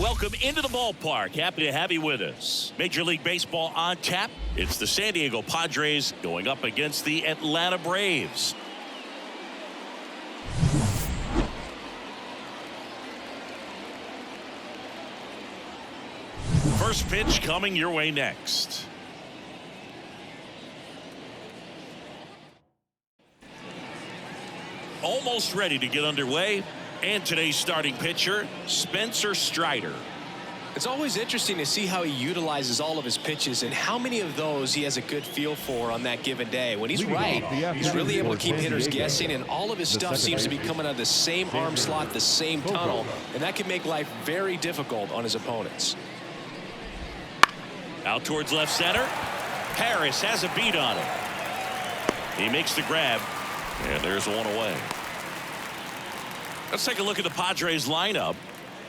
Welcome into the ballpark. Happy to have you with us. Major League Baseball on tap. It's the San Diego Padres going up against the Atlanta Braves. First pitch coming your way next. Almost ready to get underway. And today's starting pitcher, Spencer Strider. It's always interesting to see how he utilizes all of his pitches and how many of those he has a good feel for on that given day. When he's right, he's really able to keep hitters guessing, and all of his stuff seems to be coming out of the same arm slot, the same tunnel, and that can make life very difficult on his opponents. Out towards left center. Harris has a beat on it. He makes the grab, and there's one away. Let's take a look at the Padres lineup.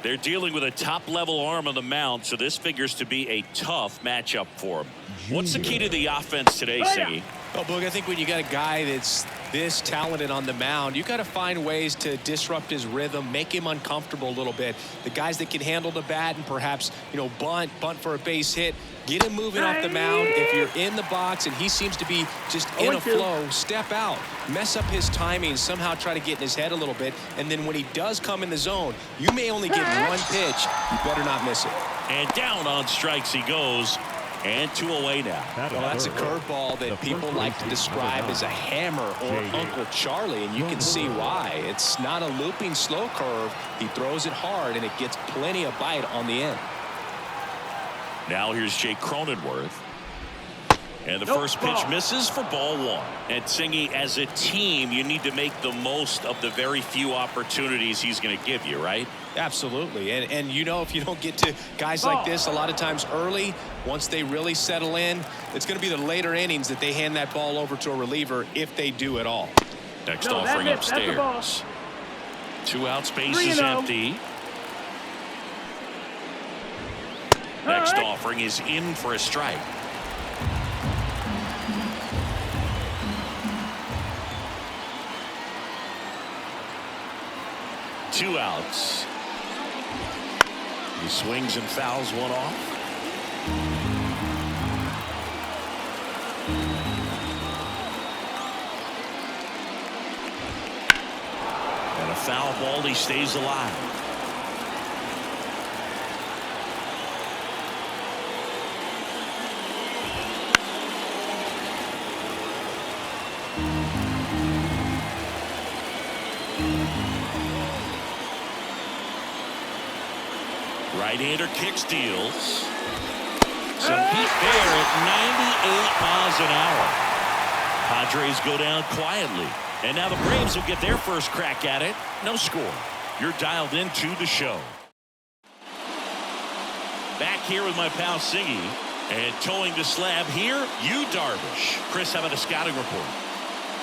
They're dealing with a top-level arm on the mound, so this figures to be a tough matchup for them. What's the key to the offense today, Siggy? Well, Boog, I think when you got a guy that's this talented on the mound, you got to find ways to disrupt his rhythm, make him uncomfortable a little bit. The guys that can handle the bat and perhaps, bunt for a base hit, get him moving off the mound. If you're in the box and he seems to be just in a flow, step out, mess up his timing, somehow try to get in his head a little bit. And then when he does come in the zone, you may only get one pitch. You better not miss it. And down on strikes he goes. And 2 away now. Well, that's a curveball that people like to describe as a hammer or Uncle Charlie, and you can see why. It's not a looping slow curve. He throws it hard, and it gets plenty of bite on the end. Now here's Jake Cronenworth. And the first pitch misses for ball 1. And Singy, as a team, you need to make the most of the very few opportunities he's going to give you, right? Absolutely. And if you don't get to guys like this a lot of times early, once they really settle in, it's going to be the later innings that they hand that ball over to a reliever if they do at all. Next offering upstairs. 2 out, space is empty. Next offering is in for a strike. Two outs. He swings and fouls one off. And a foul ball, he stays alive. Right-hander kicks, deals. Some heat there at 98 miles an hour. Padres go down quietly. And now the Braves will get their first crack at it. No score. You're dialed into the show. Back here with my pal Siggy. And towing the slab here, Yu Darvish. Chris, how about a scouting report?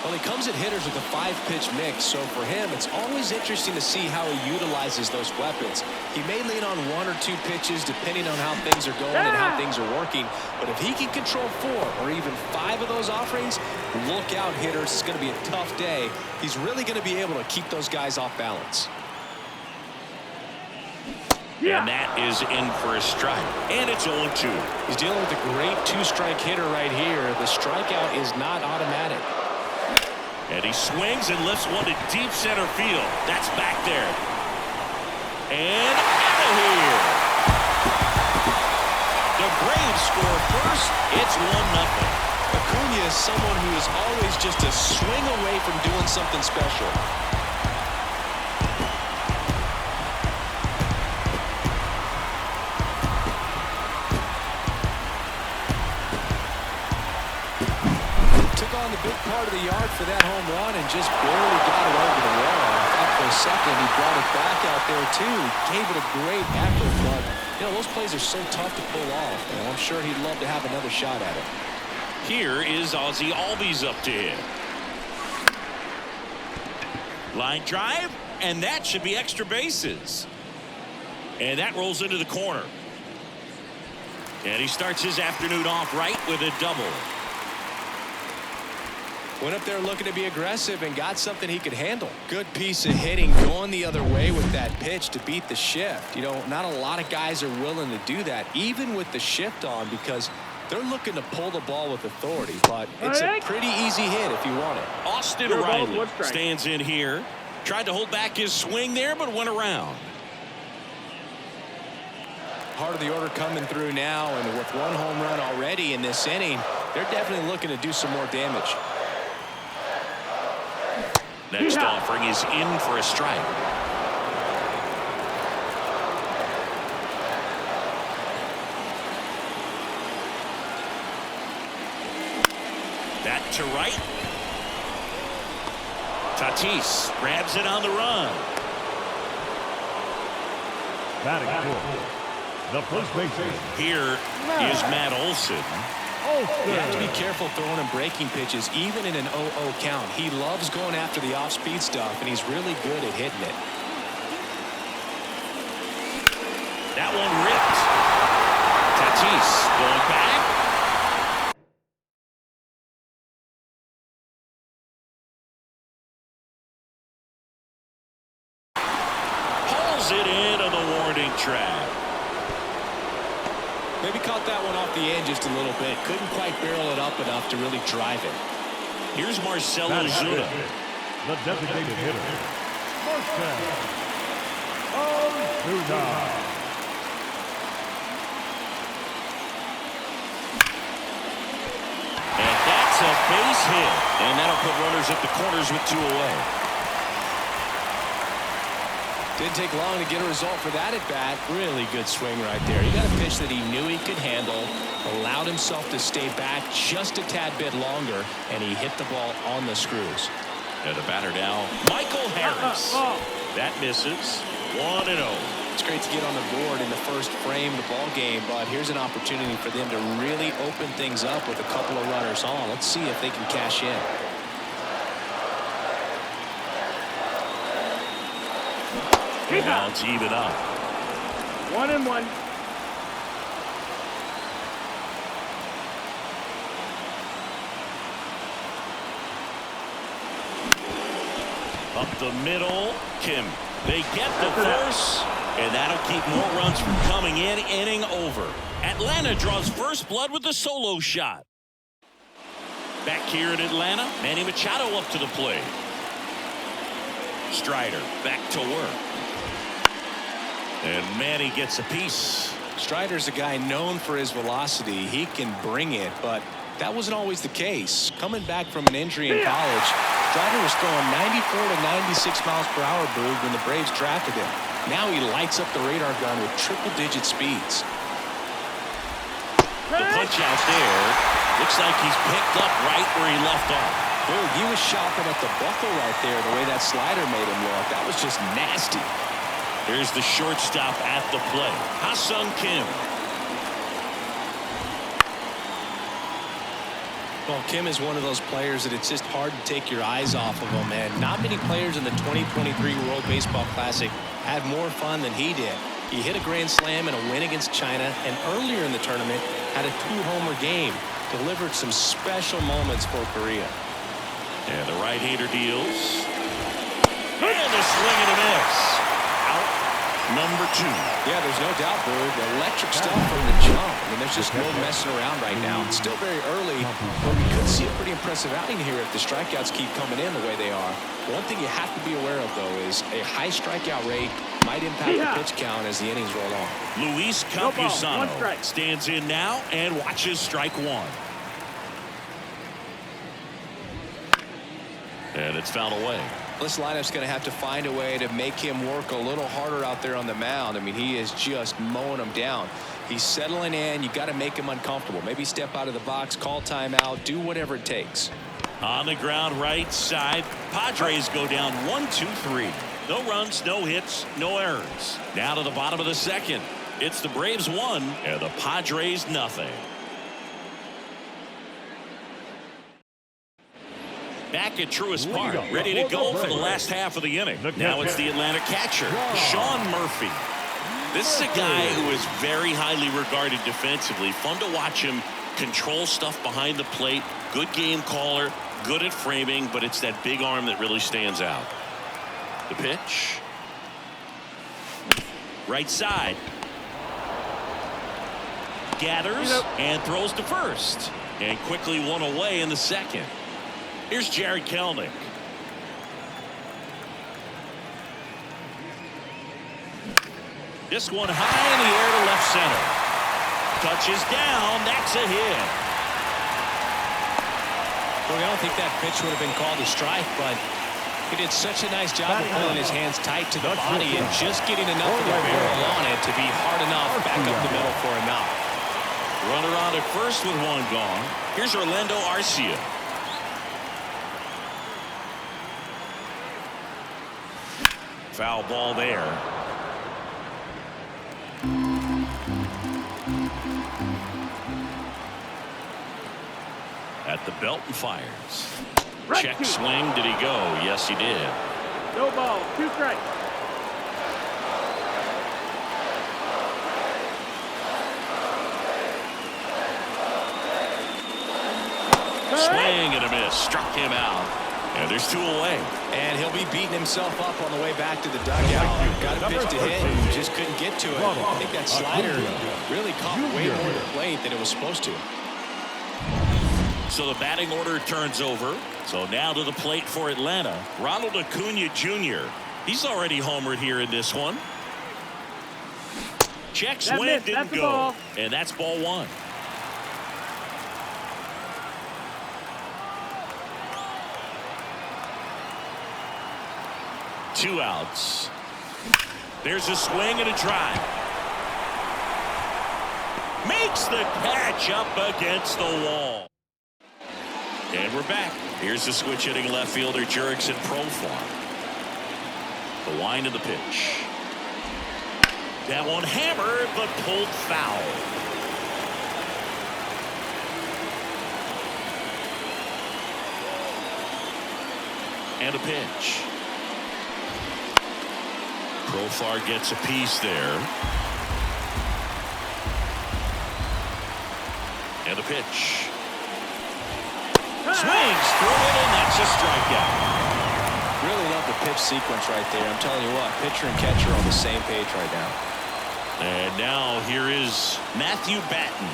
Well, he comes at hitters with a 5-pitch mix, so for him, it's always interesting to see how he utilizes those weapons. He may lean on 1 or 2 pitches depending on how things are going and how things are working, but if he can control 4 or even 5 of those offerings, look out, hitters. It's going to be a tough day. He's really going to be able to keep those guys off balance. And that is in for a strike. And it's 0-2. He's dealing with a great 2-strike hitter right here. The strikeout is not automatic. And he swings and lifts one to deep center field. That's back there. And out of here. The Braves score first. It's 1-0. Acuna is someone who is always just a swing away from doing something special. The big part of the yard for that home run and just barely got it over the wall. I thought for a second he brought it back out there too. Gave it a great effort, but those plays are so tough to pull off, and I'm sure he'd love to have another shot at it. Here is Ozzie Albies up to hit. Line drive, and that should be extra bases. And that rolls into the corner. And he starts his afternoon off right with a double. Went up there looking to be aggressive and got something he could handle. Good piece of hitting going the other way with that pitch to beat the shift. You know, not a lot of guys are willing to do that, even with the shift on, because they're looking to pull the ball with authority, but it's a pretty easy hit if you want it. Austin Riley stands in here. Tried to hold back his swing there, but went around. Part of the order coming through now, and with one home run already in this inning, they're definitely looking to do some more damage. Next offering is in for a strike. That to right. Tatis grabs it on the run. Batting fourth, the first baseman. Here is Matt Olson. You have to be careful throwing him breaking pitches, even in an 0-0 count. He loves going after the off-speed stuff, and he's really good at hitting it. That one ripped. Tatis going back. Hauls it into the warning track. Maybe caught that one off the end just a little bit. Couldn't quite barrel it up enough to really drive it. Here's Marcell Ozuna. The designated hitter, Marcell Ozuna. And that's a base hit. And that'll put runners at the corners with 2 away. Didn't take long to get a result for that at bat. Really good swing right there. He got a pitch that he knew he could handle, allowed himself to stay back just a tad bit longer, and he hit the ball on the screws. And the batter now, Michael Harris. That misses. 1-0. It's great to get on the board in the first frame of the ball game, but here's an opportunity for them to really open things up with a couple of runners on. Let's see if they can cash in. Now it's even up. 1-1. Up the middle, Kim. They get the force, and that'll keep more runs from coming in. Inning over. Atlanta draws first blood with the solo shot. Back here in Atlanta, Manny Machado up to the plate. Strider back to work. And Manny gets a piece. Strider's a guy known for his velocity. He can bring it, but that wasn't always the case. Coming back from an injury in college, Strider was throwing 94 to 96 miles per hour, Boog, when the Braves drafted him. Now he lights up the radar gun with triple-digit speeds. The punch out there. Looks like he's picked up right where he left off. Boog, he was shopping at the buckle right there, the way that slider made him look. That was just nasty. Here's the shortstop at the plate, Ha-Seong Kim. Well, Kim is one of those players that it's just hard to take your eyes off of him, and not many players in the 2023 World Baseball Classic had more fun than he did. He hit a grand slam in a win against China, and earlier in the tournament had a 2-homer game. Delivered some special moments for Korea. And the right-hander deals. And a swing and a miss. Out number 2. Yeah, there's no doubt, Boog. Electric stuff from the jump. I mean, there's just no messing around right now. It's still very early, but we could see a pretty impressive outing here if the strikeouts keep coming in the way they are. One thing you have to be aware of, though, is a high strikeout rate might impact the pitch count as the innings roll on. Luis Campusano stands in now and watches strike 1. And it's fouled away. This lineup's going to have to find a way to make him work a little harder out there on the mound. I mean, he is just mowing them down. He's settling in. You got to make him uncomfortable. Maybe step out of the box, call timeout, do whatever it takes. On the ground right side, Padres go down 1-2-3. No runs, no hits, no errors. Now to the bottom of the second. It's the Braves 1 and the Padres nothing. Back at Truist Park, ready to go for the last half of the inning. Now it's the Atlanta catcher, Sean Murphy. This is a guy who is very highly regarded defensively. Fun to watch him control stuff behind the plate. Good game caller. good at framing, but it's that big arm that really stands out. The pitch. Right side. Gathers and throws to first. And quickly one away in the second. Here's Jared Kelenic. This one high in the air to left center. Touches down. That's a hit. Well, I don't think that pitch would have been called a strike, but he did such a nice job of pulling his hands tight to the body and just getting enough of the barrel on it to be hard enough back up the middle for him out. Runner on at first with one gone. Here's Orlando Arcia. Foul ball there. At the belt and fires. Check swing. Did he go? Yes, he did. No ball. 2 strikes. Swing and a miss. Struck him out. And there's 2 away. And he'll be beating himself up on the way back to the dugout. Got a pitch to hit and just couldn't get to it. I think that slider really caught way more to the plate than it was supposed to. So the batting order turns over. So now to the plate for Atlanta. Ronald Acuna Jr. He's already homered here in this one. Check swing didn't go. And that's ball 1. Two outs. There's a swing and a drive. Makes the catch up against the wall. And we're back. Here's the switch hitting left fielder Jurickson Profar. The wind of the pitch. That one hammered but pulled foul. And a pitch. Profar gets a piece there. And a pitch. Swings through it, and that's a strikeout. Really love the pitch sequence right there. I'm telling you what, pitcher and catcher are on the same page right now. And now here is Matthew Batten.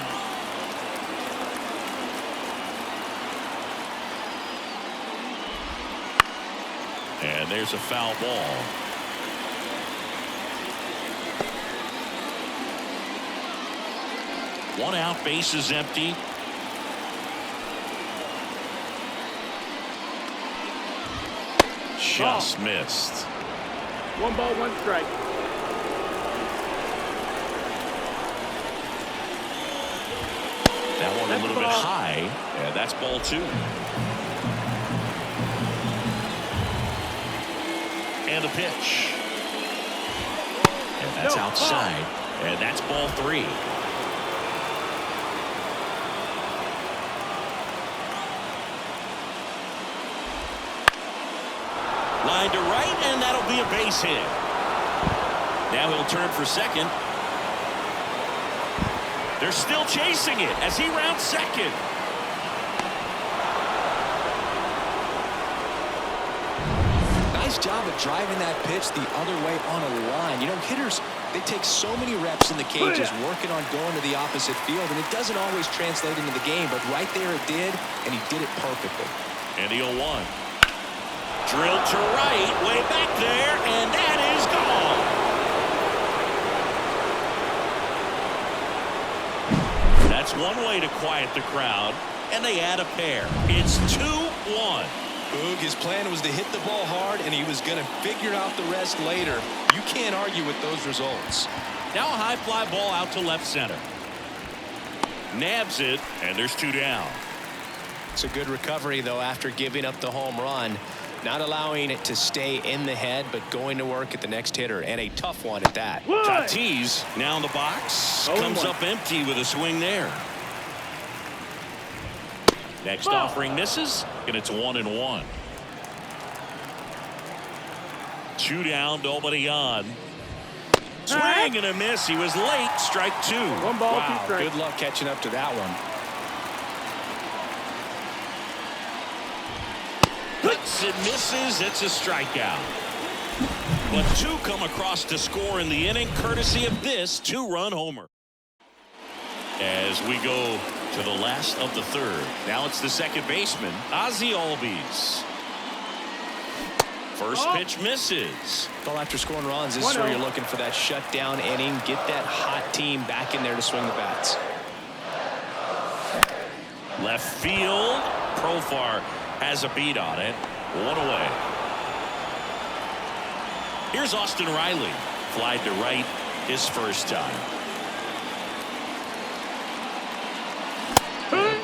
And there's a foul ball. One out, base is empty. Just missed. 1 ball, 1 strike. That one a little bit high, and that's ball 2. And a pitch. And that's outside, and that's ball 3. Line to right, and that'll be a base hit. Now he'll turn for second. They're still chasing it as he rounds second. Nice job of driving that pitch the other way on a line. You know, hitters, they take so many reps in the cages working on going to the opposite field, and it doesn't always translate into the game, but right there it did, and he did it perfectly. And the 0-1. Drilled to right, way back there, and that is gone. That's one way to quiet the crowd, and they add a pair. It's 2-1. Boog, his plan was to hit the ball hard, and he was going to figure out the rest later. You can't argue with those results. Now a high fly ball out to left center. Nabs it, and there's 2 down. It's a good recovery, though, after giving up the home run. Not allowing it to stay in the head, but going to work at the next hitter, and a tough one at that. Tatis now in the box. Comes up empty with a swing there. Next offering misses, and it's 1-1. 2 down, nobody on. Swing and a miss. He was late. Strike 2. 1 ball, Wow, 2 strikes. good luck catching up to that one. hits, it misses, it's a strikeout. But two come across to score in the inning, courtesy of this two-run homer. As we go to the last of the third, now it's the second baseman, Ozzie Albies. First pitch misses. Well, after scoring runs, this is where you're looking for that shutdown inning. Get that hot team back in there to swing the bats. Left field. Profar has a beat on it. One away. Here's Austin Riley. Flied to right his first time.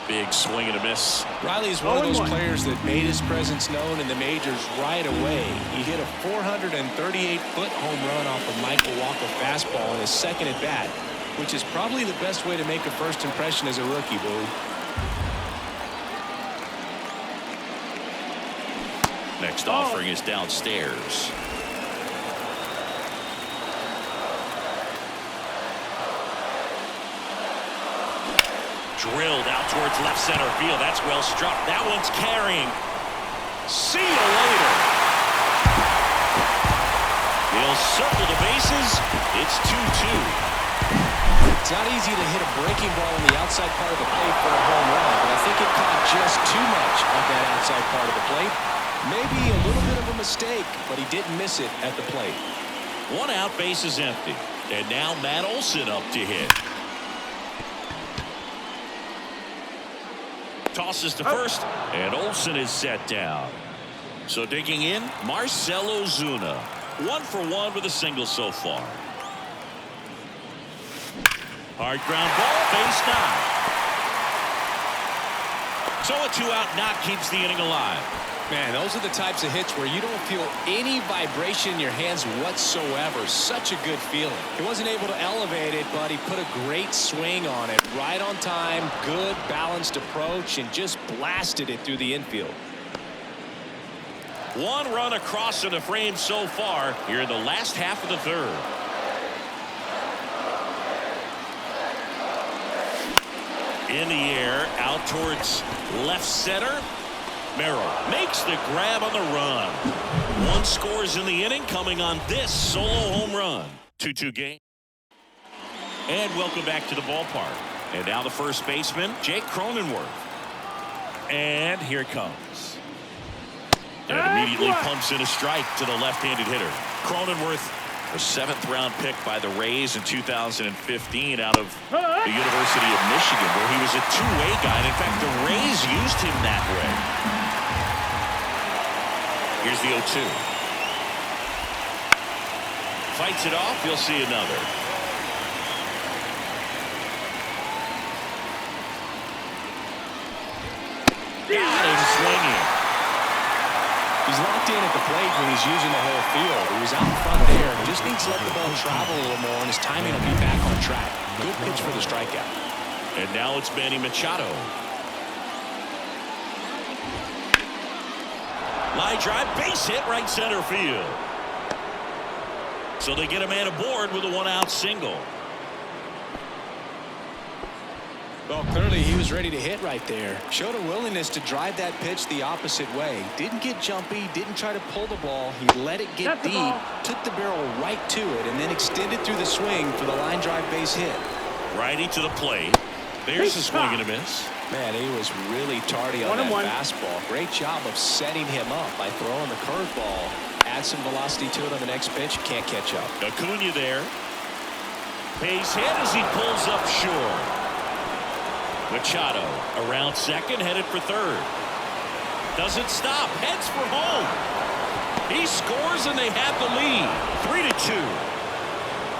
Big swing and a miss. Riley is one of those players that made his presence known in the majors right away. He hit a 438-foot home run off of Michael Walker fastball in his second at bat, which is probably the best way to make a first impression as a rookie, Boo. Next offering is downstairs. Drilled out towards left center field. That's well struck. That one's carrying. See you later. He'll circle the bases. It's 2-2. It's not easy to hit a breaking ball on the outside part of the plate for a home run, but I think it caught just too much of that outside part of the plate. Maybe a little bit of a mistake, but he didn't miss it at the plate. One out, base is empty. And now Matt Olson up to hit. Tosses to first, and Olson is set down. So digging in, Marcell Ozuna. 1 for 1 with a single so far. Hard ground ball, base knock. So a 2-out knock keeps the inning alive. Man, those are the types of hits where you don't feel any vibration in your hands whatsoever. Such a good feeling. He wasn't able to elevate it, but he put a great swing on it. Right on time, good balanced approach, and just blasted it through the infield. One run across in the frame so far here in the last half of the third. In the air, out towards left center. Merrill makes the grab on the run. One scores in the inning, coming on this solo home run. 2-2 game. And welcome back to the ballpark. And now the first baseman, Jake Cronenworth. And here it comes. And immediately pumps in a strike to the left-handed hitter. Cronenworth, a 7th-round pick by the Rays in 2015 out of the University of Michigan, where he was a two-way guy. And in fact, the Rays used him that way. Here's the 0-2. Fights it off. You'll see another. Got him swinging. He's locked in at the plate when he's using the whole field. He was out in front there. He just needs to let the ball travel a little more, and his timing will be back on track. Good pitch for the strikeout. And now it's Manny Machado. Line drive, base hit, right center field. So they get a man aboard with a 1-out single. Well, clearly he was ready to hit right there. Showed a willingness to drive that pitch the opposite way. Didn't get jumpy, didn't try to pull the ball. He let it get deep, took the barrel right to it, and then extended through the swing for the line drive base hit. Righty to the plate. There's a swing and a miss. Man, he was really tardy on that fastball. Great job of setting him up by throwing the curveball. Add some velocity to it on the next pitch. Can't catch up. Acuna there. Base hit as he pulls up short. Machado around second, headed for third. Doesn't stop, heads for home. He scores and they have the lead. 3-2.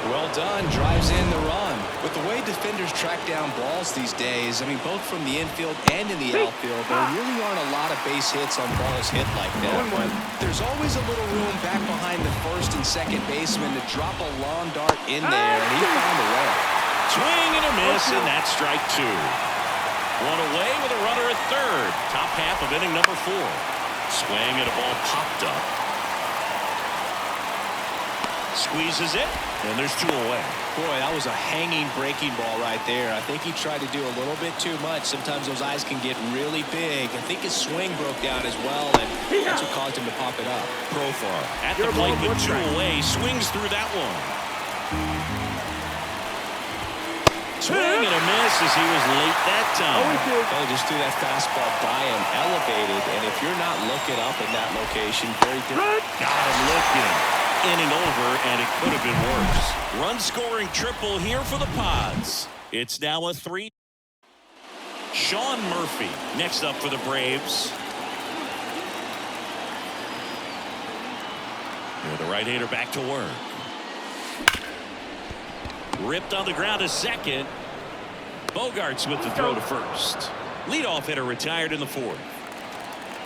Well done, drives in the run. With the way defenders track down balls these days, I mean, both from the infield and in the outfield, there really aren't a lot of base hits on balls hit like that. There's always a little room back behind the first and second baseman to drop a long dart in there, and he found a way. Swing and a miss, and that's strike 2. One away with a runner at third. Top half of inning number 4. Swing and a ball popped up. Squeezes it, and there's 2 away. Boy, that was a hanging breaking ball right there. I think he tried to do a little bit too much. Sometimes those eyes can get really big. I think his swing broke down as well, and that's what caused him to pop it up. Profar at the plate with 2 away, swings through that one. Swing and a miss as he was late that time. Oh, just threw that fastball by him, elevated, and if you're not looking up in that location, very different. Got him looking. Inning over, and it could have been worse. Run-scoring triple here for the Pods. It's now a 3. Sean Murphy next up for the Braves. The right-hander back to work. Ripped on the ground to second. Bogarts with the throw to first. Leadoff hitter retired in the 4th.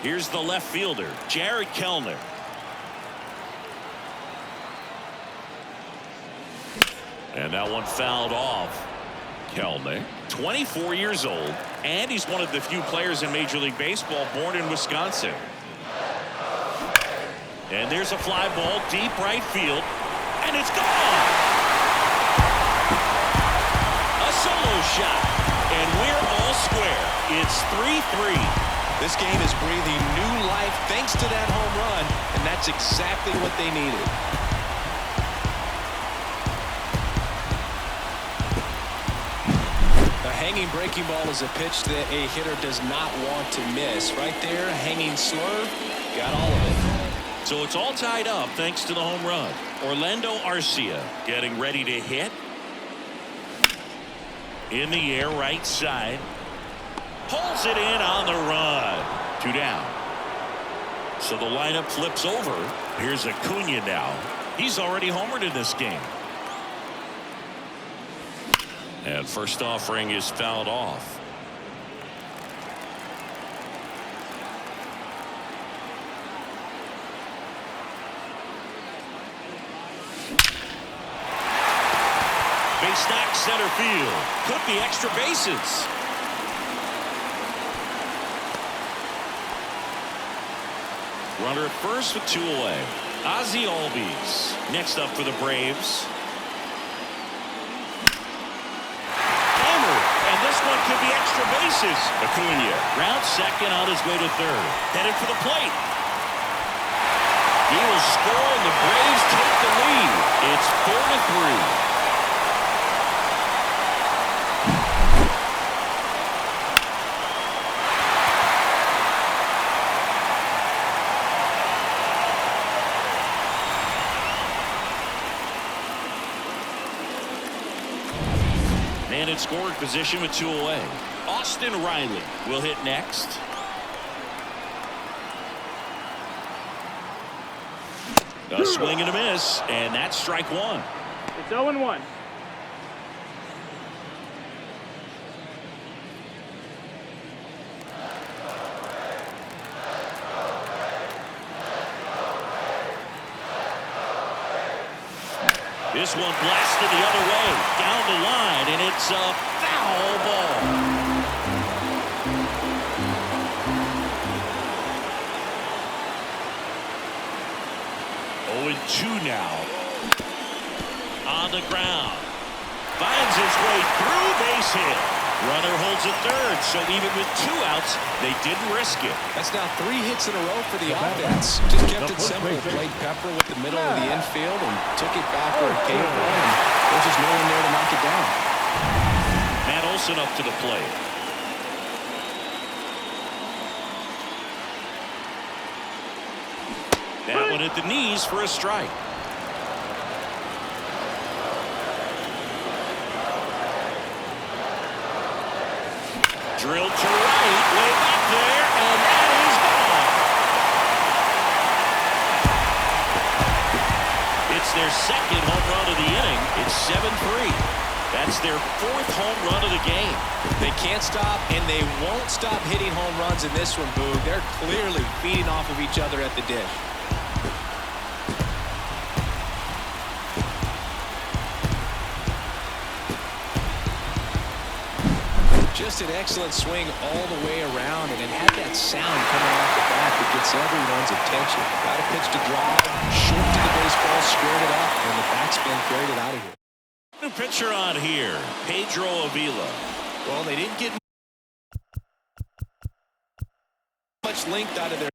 Here's the left fielder, Jared Kellner. And that one fouled off. Kellner, 24 years old, and he's one of the few players in Major League Baseball born in Wisconsin. And there's a fly ball deep right field, and it's gone. A solo shot, and we're all square. It's 3-3. This game is breathing new life thanks to that home run, and that's exactly what they needed. A hanging breaking ball is a pitch that a hitter does not want to miss. Right there, a hanging slurve, got all of it. So it's all tied up thanks to the home run. Orlando Arcia getting ready to hit. In the air, right side. Pulls it in on the run. 2 down. So the lineup flips over. Here's Acuna now. He's already homered in this game. And first offering is fouled off. Base knock center field. Could be extra bases. Runner at first with 2 away. Ozzie Albies next up for the Braves. Hammered, and this one could be extra bases. Acuna round second on his way to third. Headed for the plate. He will score, and the Braves take the lead. It's 4-3. Man in scoring position with 2 away. Austin Riley will hit next. A swing and a miss, and that's strike 1. It's 0-1. This one blasted the other way, down the line, and it's a foul ball. Oh, and 2 now. On the ground. Finds his way through, base hit. Runner holds at third, so even with 2 outs, they didn't risk it. That's now 3 hits in a row for the offense. Just kept it simple. Played Pepper with the middle of the infield and took it back where it came from. And there's just no one there to knock it down. Matt Olson up to the plate. That one at the knees for a strike. Drilled to right, way back there, and that is gone. It's their second home run of the inning. It's 7-3. That's their 4th home run of the game. They can't stop, and they won't stop hitting home runs in this one, Boog. They're clearly feeding off of each other at the dish. Just an excellent swing all the way around, and it had that sound coming off the bat that gets everyone's attention. Got a pitch to drive, short to the baseball, squared it up, and the out of here. New pitcher on here, Pedro Avila. Well, they didn't get much length out of their.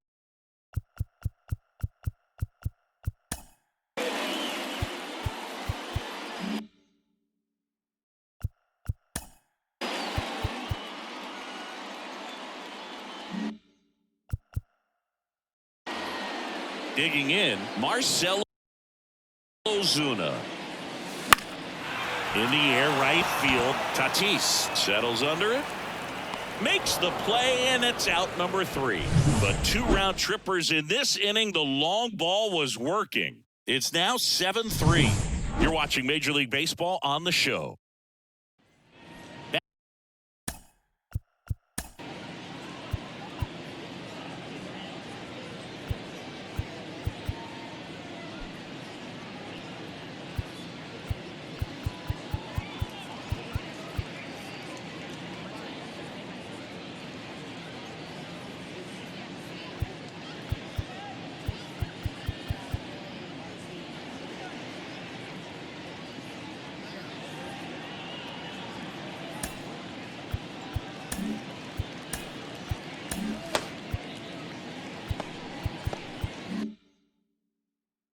Digging in, Marcelo Ozuna. In the air, right field. Tatis settles under it. Makes the play, and it's out number 3. But 2 round trippers in this inning. The long ball was working. It's now 7-3. You're watching Major League Baseball on the show.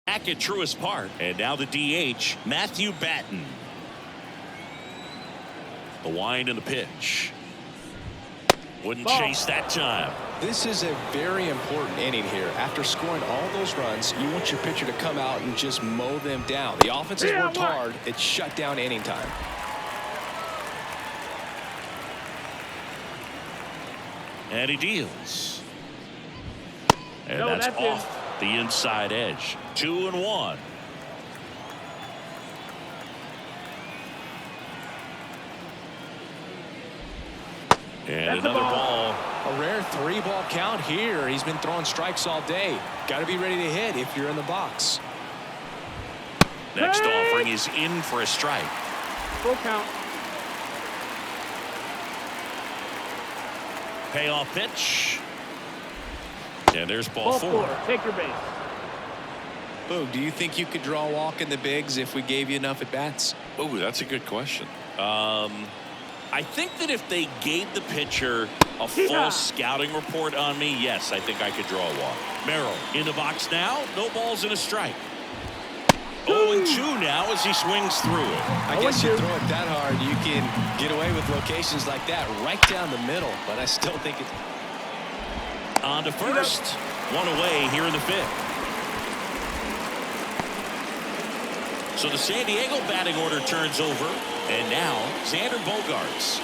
Back at Truist Park, and now the DH, Matthew Batten. The wind and the pitch. Wouldn't chase that time. This is a very important inning here. After scoring all those runs, you want your pitcher to come out and just mow them down. The offense has worked hard. It's shut down inning time. And he deals. And that's off the inside edge. 2-1. And another ball. A rare 3-ball count here. He's been throwing strikes all day. Got to be ready to hit if you're in the box. Next offering is in for a strike. Full count. Payoff pitch. And there's ball Ball 4. 4. Take your base. Boog, do you think you could draw a walk in the bigs if we gave you enough at bats? Oh, that's a good question. I think that if they gave the pitcher a full scouting report on me, yes, I think I could draw a walk. Merrill in the box now. No balls and a strike. 0-2 now as he swings through it. I guess you throw it that hard, you can get away with locations like that right down the middle, but I still think it's on to first. 1 away here in the 5th. So the San Diego batting order turns over, and now Xander Bogaerts.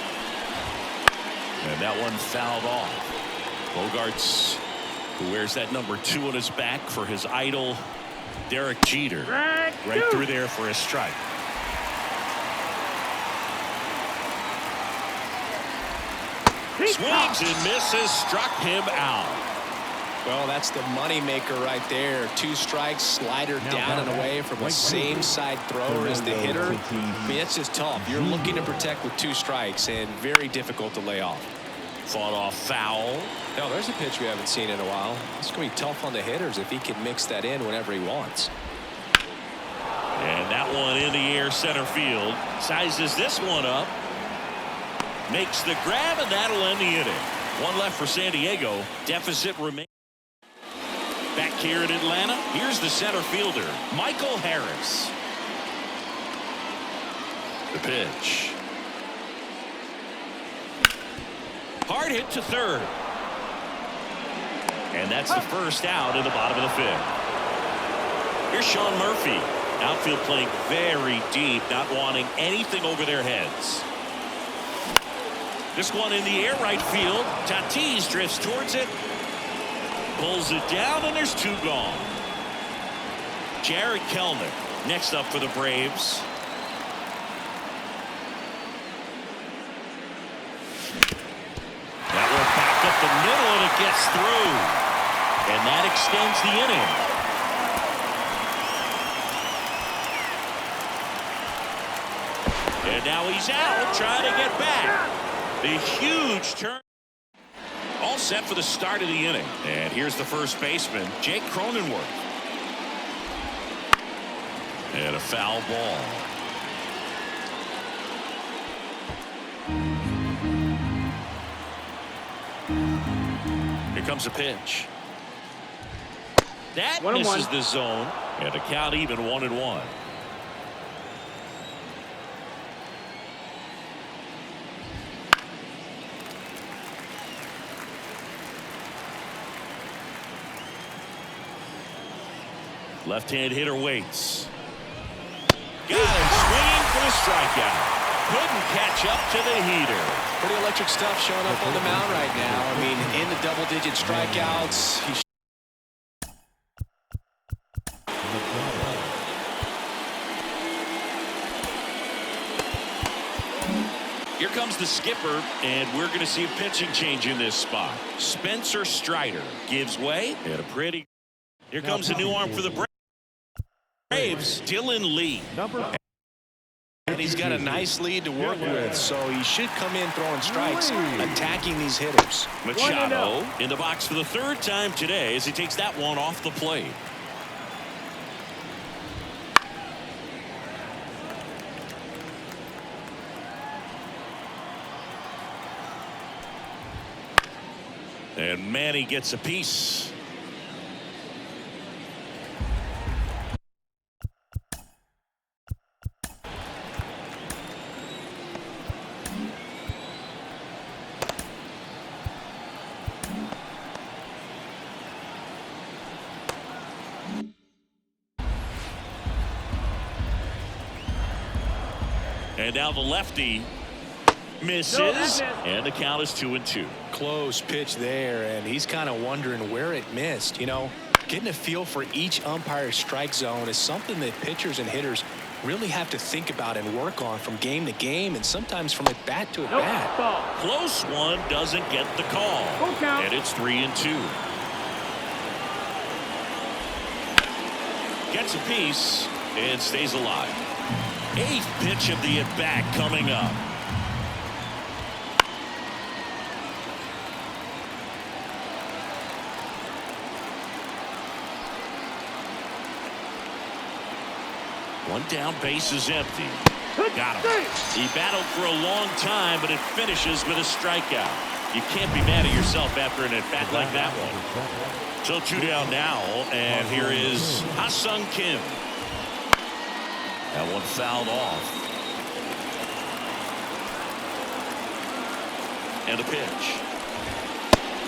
And that one fouled off. Bogaerts, who wears that number 2 on his back for his idol, Derek Jeter. Right through there for a strike. Swings and misses, struck him out. Well, that's the money maker right there. 2 strikes, slider down and away from the same side thrower as the hitter. I mean, it's just tough. You're looking to protect with 2 strikes and very difficult to lay off. Fought off foul. No, there's a pitch we haven't seen in a while. It's going to be tough on the hitters if he can mix that in whenever he wants. And that one in the air center field. Sizes this one up. Makes the grab, and that'll end the inning. 1 left for San Diego. Deficit remains. Back here in Atlanta, here's the center fielder, Michael Harris. The pitch. Hard hit to third. And that's the first out in the bottom of the 5th. Here's Sean Murphy. Outfield playing very deep, not wanting anything over their heads. This one in the air right field. Tatis drifts towards it. Pulls it down, and there's 2 gone. Jared Kelnick next up for the Braves. That one back up the middle, and it gets through. And that extends the inning. And now he's out, trying to get back. The huge turn. All set for the start of the inning. And here's the first baseman, Jake Cronenworth. And a foul ball. Here comes a pitch. That 1-1. misses the zone, and the count even 1-1. Left-hand hitter waits. Got him swinging for the strikeout. Couldn't catch up to the heater. Pretty electric stuff showing up on the mound right now. I mean, in the double-digit strikeouts. Here comes the skipper, and we're going to see a pitching change in this spot. Spencer Strider gives way, and a pretty. Here comes a new arm for the Braves, Dylan Lee. And he's got a nice lead to work with, so he should come in throwing strikes, attacking these hitters. Machado in the box for the third time today as he takes that one off the plate. And Manny gets a piece. And now the lefty misses, and the count is 2-2. Close pitch there, and he's kind of wondering where it missed. You know, getting a feel for each umpire's strike zone is something that pitchers and hitters really have to think about and work on from game to game, and sometimes from at bat to at bat. Ball. Close one doesn't get the call, Full count. and it's 3-2. Gets a piece and stays alive. Eighth pitch of the at-bat coming up. One down, base is empty. Got him. He battled for a long time, but it finishes with a strikeout. You can't be mad at yourself after an at-bat like that one. So 2 down now, and here is Ha-Sung Kim. That one fouled off. And a pitch.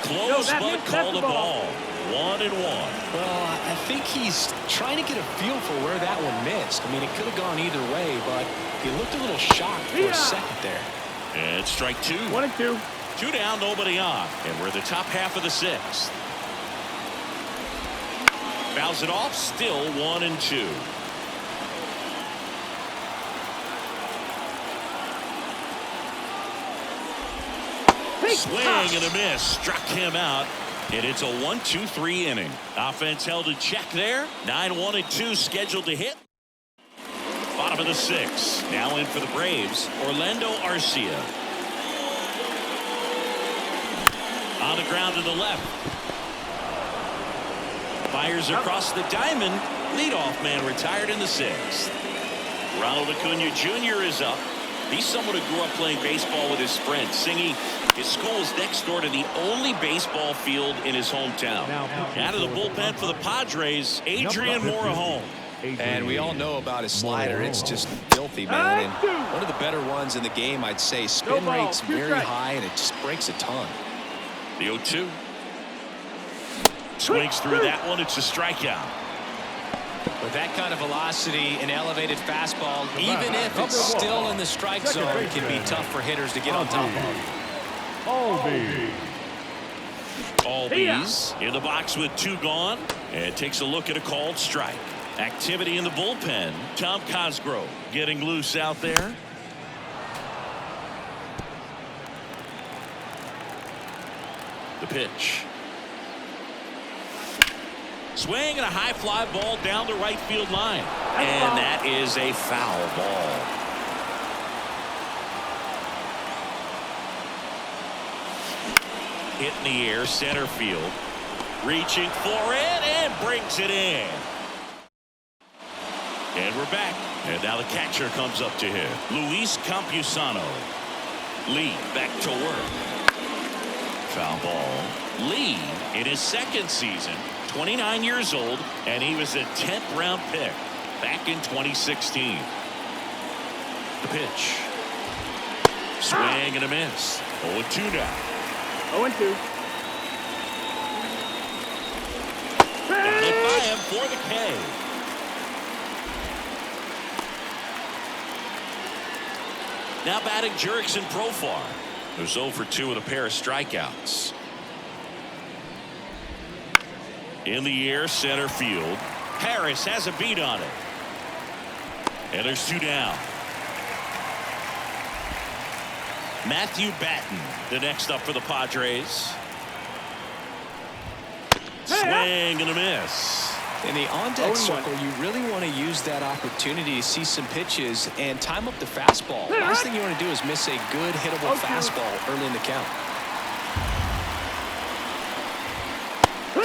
Close, but called a ball. 1-1. Well, I think he's trying to get a feel for where that one missed. I mean, it could have gone either way, but he looked a little shocked for a second there. And strike 2. 1-2. 2 down, nobody on. And we're the top half of the 6th. Fouls it off, still 1-2. Swing and a miss. Struck him out. And it's a 1-2-3 inning. Offense held in check there. 9-1-2 scheduled to hit. Bottom of the 6th. Now in for the Braves, Orlando Arcia. On the ground to the left. Fires across the diamond. Leadoff man retired in the 6th. Ronald Acuna Jr. is up. He's someone who grew up playing baseball with his friends. Singing, his school is next door to the only baseball field in his hometown. Out of the bullpen for the Padres, Adrian Morejon. And we all know about his slider. It's just filthy, man. And one of the better ones in the game, I'd say. Spin rate's very high, and it just breaks a ton. The 0-2. Swings through that one. It's a strikeout. With that kind of velocity and elevated fastball, even if it's still in the strike zone, it can be tough for hitters to get on top of. Albies in the box with 2 gone, and takes a look at a called strike. Activity in the bullpen. Tom Cosgrove getting loose out there. The pitch. Swing and a high fly ball down the right field line. And that is a foul ball. Hit in the air, center field. Reaching for it and brings it in. And we're back. And now the catcher comes up to him. Luis Campusano. Lee back to work. Foul ball. Lee in his second season, 29 years old, and he was a 10th round pick back in 2016. The pitch. Swing and a miss. 0-2 now. 0-2. Batted by him for the K. Now batting Jurickson Profar, who's 0 for 2 with a pair of strikeouts. In the air, center field. Harris has a beat on it. And there's 2 down. Matthew Batten, the next up for the Padres. Swing and a miss. In the on-deck circle, you really want to use that opportunity to see some pitches and time up the fastball. Last thing you want to do is miss a good hittable fastball early in the count.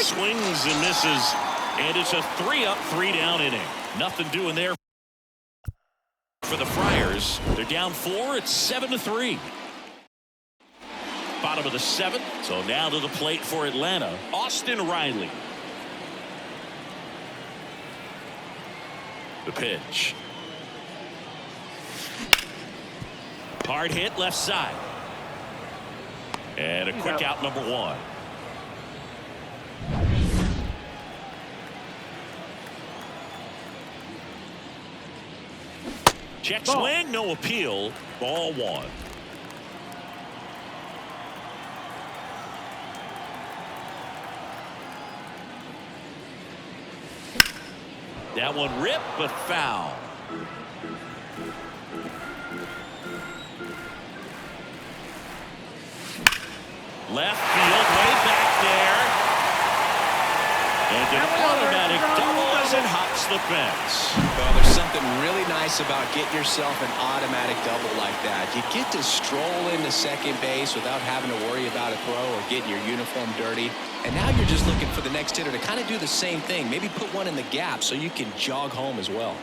Swings and misses, and it's a 3-up, 3-down inning. Nothing doing there for the Friars. They're down 4. It's 7-3. Bottom of the 7th. So now to the plate for Atlanta, Austin Riley. The pitch. Hard hit left side. And a quick out, number 1. Check swing, no appeal. Ball 1. That one ripped, but foul. Left field, way back there. And an automatic double as it hops the fence. Well, there's something really nice about getting yourself an automatic double like that. You get to stroll into second base without having to worry about a throw or getting your uniform dirty. And now you're just looking for the next hitter to kind of do the same thing. Maybe put one in the gap so you can jog home as well.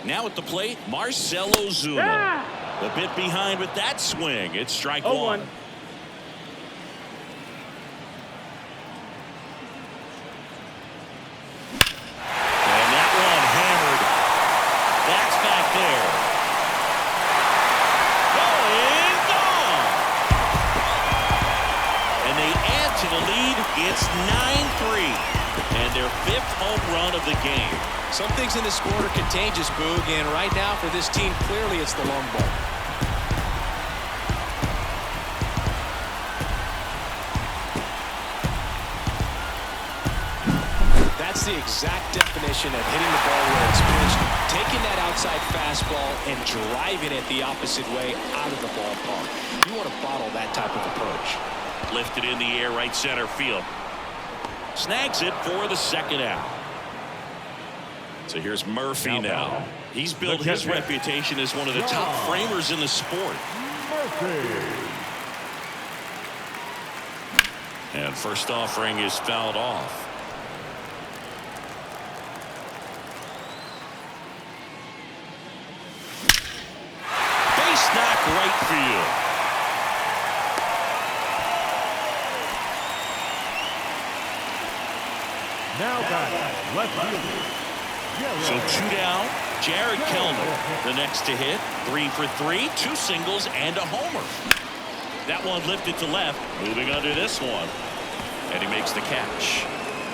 Now at the plate, Marcell Ozuna. A bit behind with that swing. It's strike 1. And that one hammered. That's back there. Going gone. And they add to the lead. It's 9-3. And their 5th home run of the game. Some things in this sport are contagious, Boog, and right now for this team, clearly it's the long ball. That's the exact definition of hitting the ball where it's pitched, taking that outside fastball and driving it the opposite way out of the ballpark. You want to bottle that type of approach. Lifted in the air, right center field. Snags it for the 2nd out. So here's Murphy now. He's built his reputation as one of the top framers in the sport. And first offering is fouled off. Base knock right field. Now back, left fielder. So 2 down. Jared Kellner, the next to hit. 3 for 3, 2 singles and a homer. That one lifted to left, moving under this one. And he makes the catch.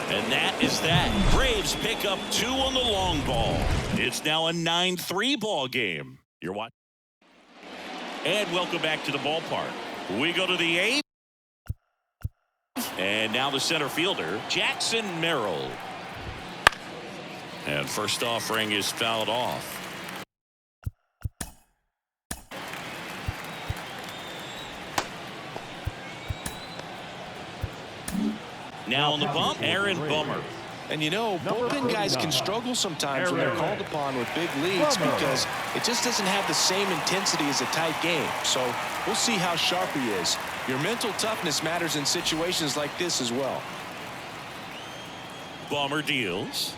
And that is that. Braves pick up 2 on the long ball. It's now a 9-3 ball game. You're watching. And welcome back to the ballpark. We go to the 8th. And now the center fielder, Jackson Merrill. And first offering is fouled off. Now on the bump, Aaron Bummer. And you know, bullpen guys can struggle sometimes when they're called upon with big leads because it just doesn't have the same intensity as a tight game. So we'll see how sharp he is. Your mental toughness matters in situations like this as well. Bummer deals.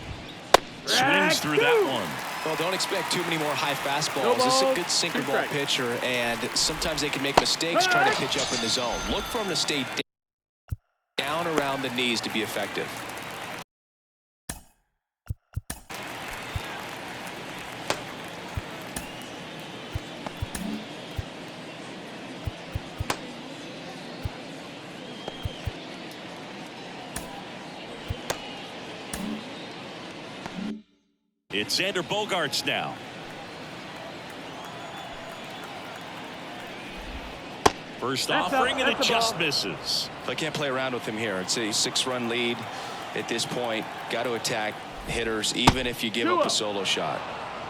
Swings through that one. Well, don't expect too many more high fastballs. No This is a ball, good sinker 2 ball strikes. pitcher, and sometimes they can make mistakes trying to pitch up in the zone. Look for him to stay down around the knees to be effective. It's Xander Bogaerts now. First That's offering, up. and it That's a just ball. misses. I can't play around with him here. It's a 6-run lead at this point. Got to attack hitters, even if you give up a solo shot.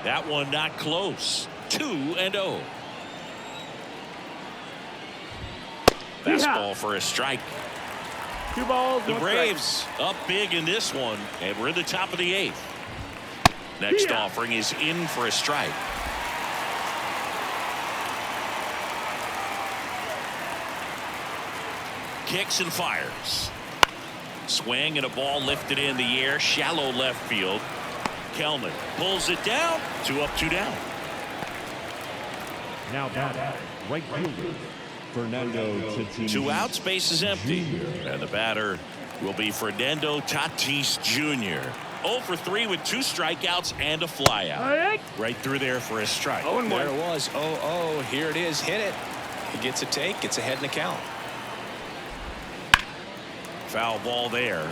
That one not close. 2-0. Fastball for a strike. 2 balls, The 1 strike. Braves up big in this one, and we're in the top of the 8th. Next Yeah. offering is in for a strike. Kicks and fires. Swing and a ball lifted in the air, shallow left field. Kelman pulls it down. 2 up, 2 down. Now batting, right fielder, Fernando Tatis. 2 outs, base is empty. And the batter will be Fernando Tatis Jr. 0 for 3 with 2 strikeouts and a flyout. Alright. Right through there for a strike. 0-1. There it was. 0-0. Here it is. Hit it. He gets a take. Gets ahead in the count. Foul ball there.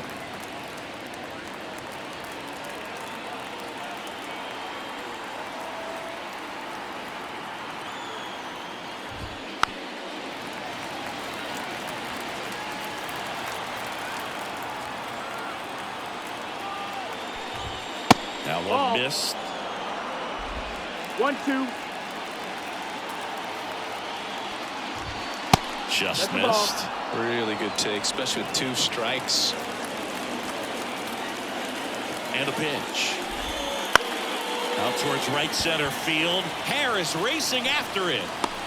That Ball. one missed. 1-2. Just That's the ball. missed. Really good take, especially with 2 strikes. And a pitch. Out towards right center field. Harris racing after it.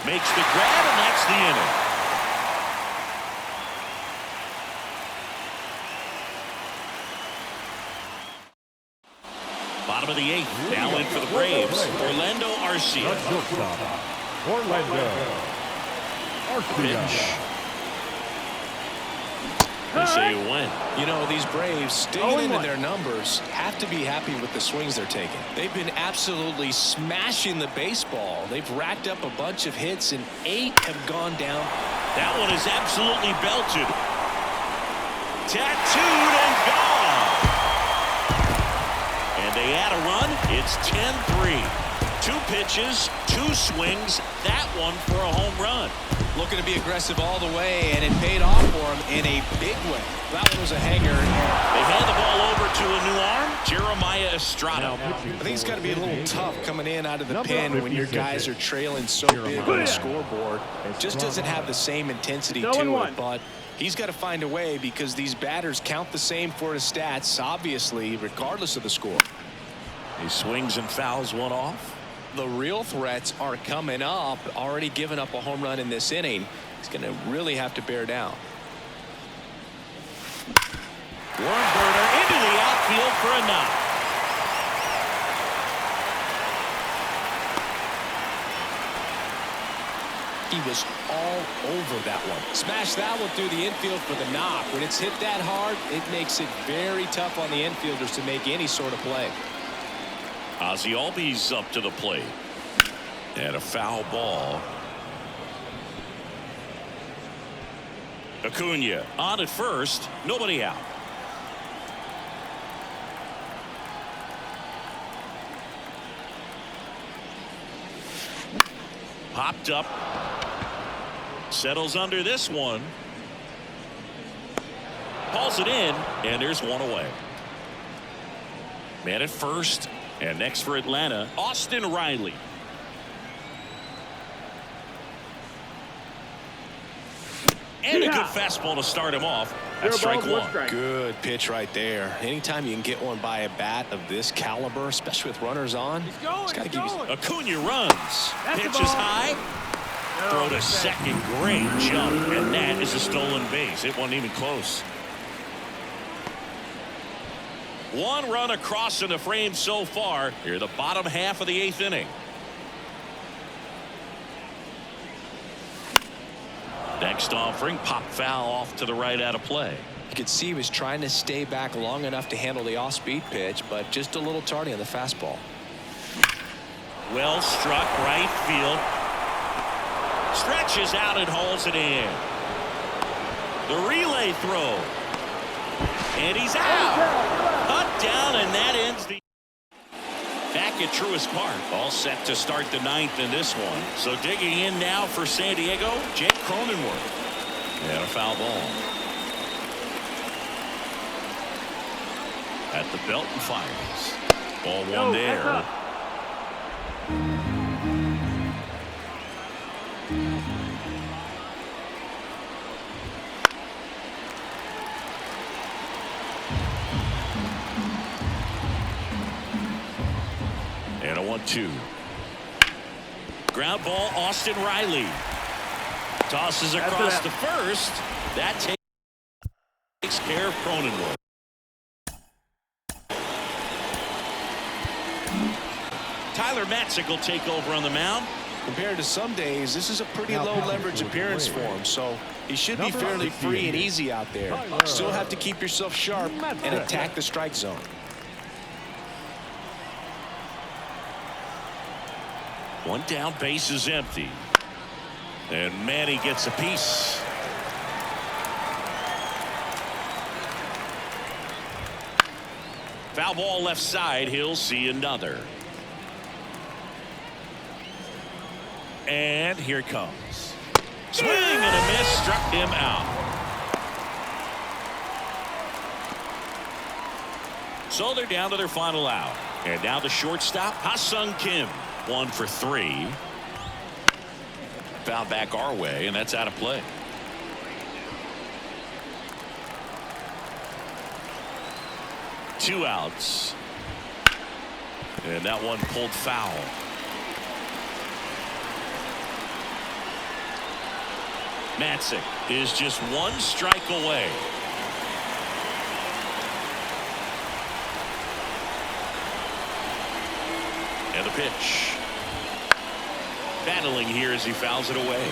Makes the grab, and that's the inning. Bottom of the 8th. Now in for the Braves. Orlando The Arcia. shortstop, Orlando Arcia. Pitch. They say a win. You know, these Braves, digging into 0-1. their numbers, have to be happy with the swings they're taking. They've been absolutely smashing the baseball. They've racked up a bunch of hits, and 8 have gone down. That one is absolutely belted. Tattooed and gone. And they add a run. It's 10-3. 2 pitches, 2 swings. That one for a home run. Looking to be aggressive all the way, and it paid off for him in a big way. That one was a hanger. They hand the ball over to a new arm, Jeremiah Estrada. I think it's got to be a little tough coming in out of the Number pen when your 56. guys are trailing so big on the scoreboard. It just doesn't have the same intensity to 0-1. it, but he's got to find a way because these batters count the same for his stats, obviously, regardless of the score. He swings and fouls one off. The real threats are coming up. Already given up a home run in this inning. He's going to really have to bear down. Warren Burner into the outfield for a knock. He was all over that one. Smash that one through the infield for the knock. When it's hit that hard, it makes it very tough on the infielders to make any sort of play. Ozzie Albies up to the plate. And a foul ball. Acuna on at first. Nobody out. Popped up. Settles under this one. Calls it in, and there's one away. Man at first, and next for Atlanta, Austin Riley. And a good fastball to start him off. That's 0 strike balls, 1 one. strike. Good pitch right there. Anytime you can get one by a bat of this caliber, especially with runners on, it's got to give you. Acuna runs. That's the Pitch is ball. high. Throw to second. Great jump. And that is a stolen base. It wasn't even close. One run across in the frame so far. Here, the bottom half of the 8th inning. Next offering, pop foul off to the right out of play. You could see he was trying to stay back long enough to handle the off-speed pitch, but just a little tardy on the fastball. Well struck, right field. Stretches out and hauls it in. The relay throw. And he's out. Cut down, and that ends the. Back at Truist Park. All set to start the 9th in this one. So digging in now for San Diego, Jake Cronenworth. And a foul ball. At the belt and fires. Ball one there. And a 1-2. Ground ball, Austin Riley. Tosses across the first. That takes care of Cronenworth. Tyler Matzik will take over on the mound. Compared to some days, this is a pretty low leverage appearance for him, so he should be fairly free and easy out there. Still have to keep yourself sharp and attack the strike zone. One down, base is empty. And Manny gets a piece. Foul ball left side. He'll see another. And here it comes. Swing and a miss, struck him out. So they're down to their final out. And now the shortstop, Ha-Sung Kim. 1 for 3. Foul back our way, and that's out of play. Two outs. And that one pulled foul. Matzik is just one strike away. And the pitch. Battling here as he fouls it away.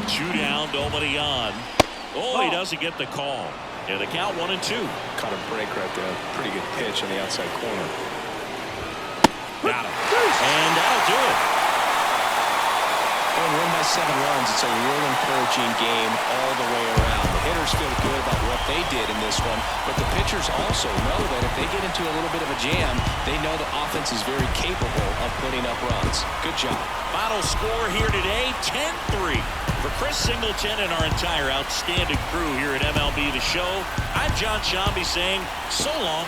Two down, nobody on. Oh, he doesn't get the call. And the count 1-2. Caught a break right there. Pretty good pitch on the outside corner. Got him. And that'll do it. When won by 7 runs, it's a real encouraging game all the way around. The hitters feel good about what they did in this one, but the pitchers also know that if they get into a little bit of a jam, they know the offense is very capable of putting up runs. Good job. Final score here today, 10-3. For Chris Singleton and our entire outstanding crew here at MLB The Show, I'm John Shambi saying so long.